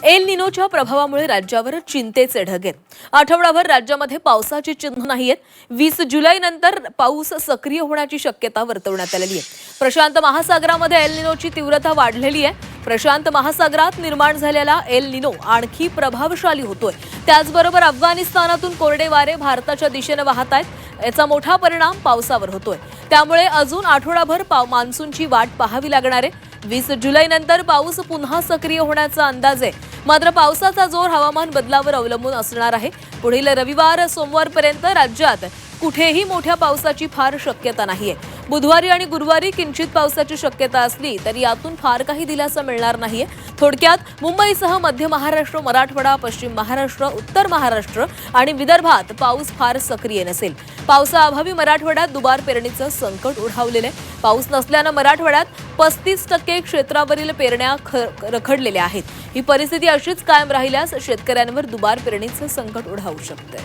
L निनोच्या प्रभावामुळे राज्यावर चिंतेचे ढग आहेत. आठवडाभर राज्यामध्ये पावसाची चिन्ह नाहीयेत. 20 जुलैनंतर पाऊस सक्रिय होण्याची शक्यता वर्तवण्यात आलेली आहे. प्रशांत महासागरामध्ये एल निनोची तीव्रता वाढलेली आहे. प्रशांत महासागरात निर्माण झालेला एल निनो आणखी प्रभावशाली होतोय. त्याचबरोबर अफगाणिस्तानातून कोरडे वारे भारताच्या दिशेने वाहत आहेत. याचा मोठा परिणाम पावसावर होतोय. त्यामुळे अजून आठवडाभर मान्सूनची वाट पाहावी लागणार आहे. 20 जुलैनंतर पाऊस पुन्हा सक्रिय होण्याचा अंदाज आहे. मात्र पावसाचा जोर हवामान बदलावर अवलंबून असणार आहे. पुढील रविवार सोमवारपर्यंत राज्यात कुठेही मोठ्या पावसाची फार शक्यता नाहीये. बुधवारी आणि गुरुवारी किंचित पावसाची शक्यता असली तरी यातून फार काही दिलासा मिळणार नाहीये. थोडक्यात मुंबईसह मध्य महाराष्ट्र, मराठवाडा, पश्चिम महाराष्ट्र, उत्तर महाराष्ट्र आणि विदर्भात पाऊस फार सक्रिय नसेल. पावसाअभावी मराठवाड्यात दुबार पेरणीचं संकट ओढावलेलं आहे. पाऊस नसल्यानं मराठवाड्यात 35% क्षेत्रावरील पेरण्या रखडलेल्या आहेत. ही परिस्थिती अशीच कायम राहिल्यास शेतकऱ्यांवर दुबार पेरणीचं संकट ओढावू शकते.